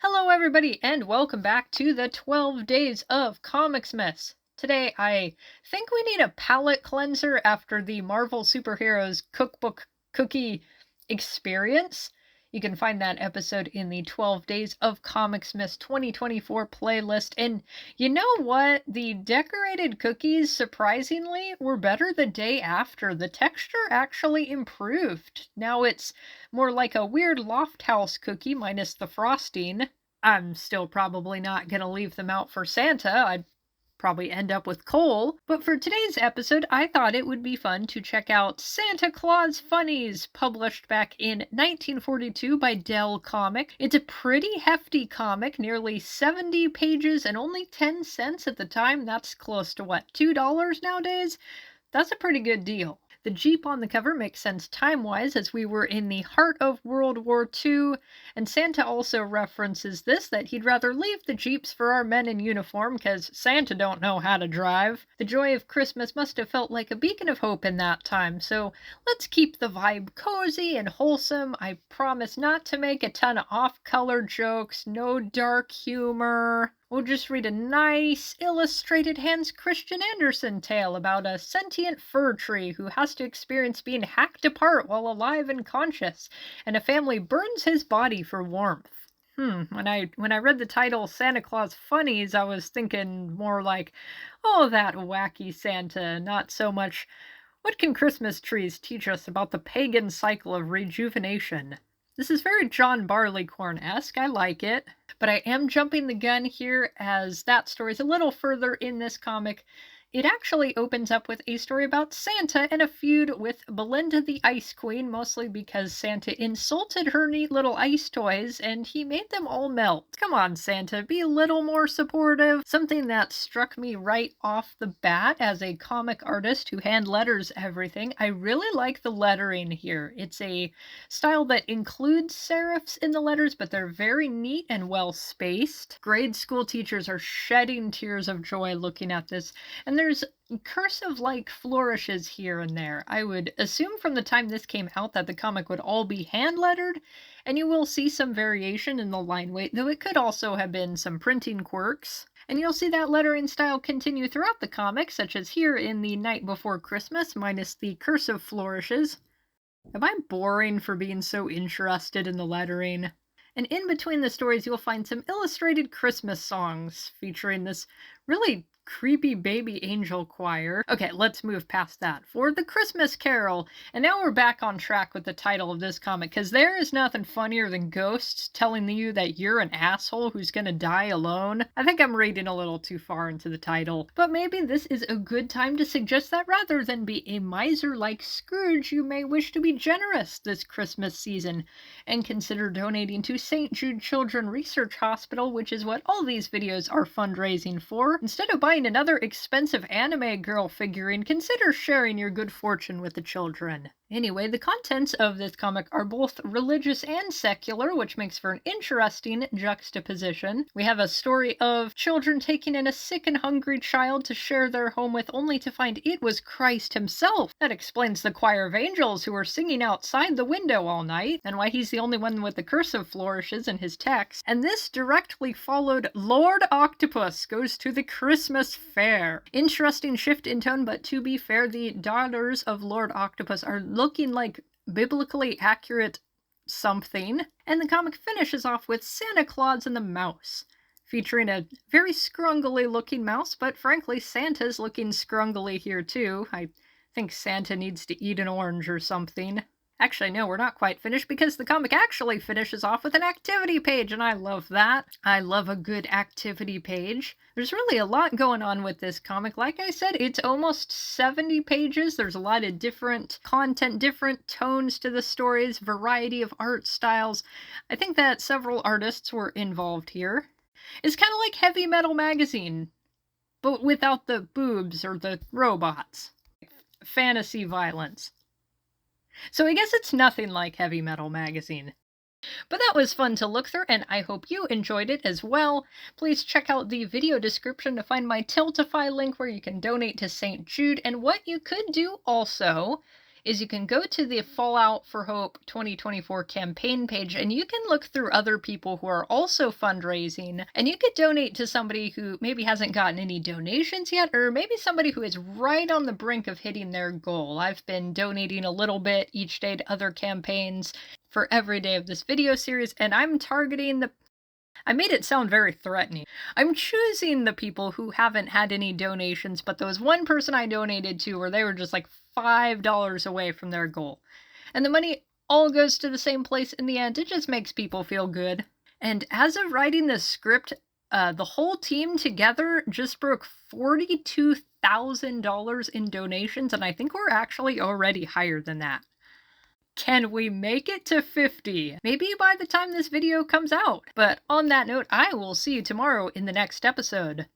Hello, everybody, and welcome back to the 12 Days of ComiXmas. Today, I think we need a palate cleanser after the Marvel Superheroes Cookbook Cookie experience. You can find that episode in the 12 Days of ComiXmas 2024 playlist. And you know what? The decorated cookies, surprisingly, were better the day after. The texture actually improved. Now it's more like a weird loft house cookie minus the frosting. I'm still probably not going to leave them out for Santa. I'd probably end up with coal. But for today's episode, I thought it would be fun to check out Santa Claus Funnies, published back in 1942 by Dell Comic. It's a pretty hefty comic, nearly 70 pages and only 10 cents at the time. That's close to what, $2 nowadays? That's a pretty good deal. The Jeep on the cover makes sense time-wise, as we were in the heart of World War II, and Santa also references this, that he'd rather leave the Jeeps for our men in uniform, because Santa don't know how to drive. The joy of Christmas must have felt like a beacon of hope in that time, so let's keep the vibe cozy and wholesome. I promise not to make a ton of off-color jokes, no dark humor. We'll just read a nice, illustrated Hans Christian Andersen tale about a sentient fir tree who has to experience being hacked apart while alive and conscious, and a family burns his body for warmth. When I read the title Santa Claus Funnies, I was thinking more like, oh, that wacky Santa, not so much, what can Christmas trees teach us about the pagan cycle of rejuvenation? This is very John Barleycorn-esque. I like it. But I am jumping the gun here, as that story's a little further in this comic. It actually opens up with a story about Santa and a feud with Belinda the Ice Queen, mostly because Santa insulted her neat little ice toys and he made them all melt. Come on, Santa, be a little more supportive. Something that struck me right off the bat as a comic artist who hand letters everything, I really like the lettering here. It's a style that includes serifs in the letters, but they're very neat and well spaced. Grade school teachers are shedding tears of joy looking at this, and there's cursive-like flourishes here and there. I would assume from the time this came out that the comic would all be hand-lettered, and you will see some variation in the line weight, though it could also have been some printing quirks. And you'll see that lettering style continue throughout the comic, such as here in The Night Before Christmas, minus the cursive flourishes. Am I boring for being so interested in the lettering? And in between the stories, you'll find some illustrated Christmas songs featuring this really creepy baby angel choir. Okay, let's move past that. For the Christmas Carol. And now we're back on track with the title of this comic, because there is nothing funnier than ghosts telling you that you're an asshole who's gonna die alone. I think I'm reading a little too far into the title, but maybe this is a good time to suggest that rather than be a miser like Scrooge, you may wish to be generous this Christmas season and consider donating to St. Jude Children's Research Hospital, which is what all these videos are fundraising for. Instead of buying another expensive anime girl figurine, consider sharing your good fortune with the children. Anyway, the contents of this comic are both religious and secular, which makes for an interesting juxtaposition. We have a story of children taking in a sick and hungry child to share their home with, only to find it was Christ himself. That explains the choir of angels who were singing outside the window all night, and why he's the only one with the cursive flourishes in his text. And this directly followed Lord Octopus Goes to the Christmas Fair. Interesting shift in tone, but to be fair, the daughters of Lord Octopus are looking like biblically accurate something. And the comic finishes off with Santa Claus and the Mouse, featuring a very scrungly looking mouse, but frankly, Santa's looking scrungly here too. I think Santa needs to eat an orange or something. Actually, no, we're not quite finished, because the comic actually finishes off with an activity page, and I love that. I love a good activity page. There's really a lot going on with this comic. Like I said, it's almost 70 pages. There's a lot of different content, different tones to the stories, variety of art styles. I think that several artists were involved here. It's kind of like Heavy Metal Magazine, but without the boobs or the robots. Fantasy violence. So I guess it's nothing like Heavy Metal Magazine. But that was fun to look through, and I hope you enjoyed it as well. Please check out the video description to find my Tiltify link where you can donate to St. Jude. And what you could do also is you can go to the Fallout for Hope 2024 campaign page and you can look through other people who are also fundraising, and you could donate to somebody who maybe hasn't gotten any donations yet, or maybe somebody who is right on the brink of hitting their goal. I've been donating a little bit each day to other campaigns for every day of this video series, and I'm targeting the I made it sound very threatening. I'm choosing the people who haven't had any donations, but there was one person I donated to where they were just like $5 away from their goal. And the money all goes to the same place in the end. It just makes people feel good. And as of writing this script, the whole team together just broke $42,000 in donations, and I think we're actually already higher than that. Can we make it to 50? Maybe by the time this video comes out. But on that note, I will see you tomorrow in the next episode.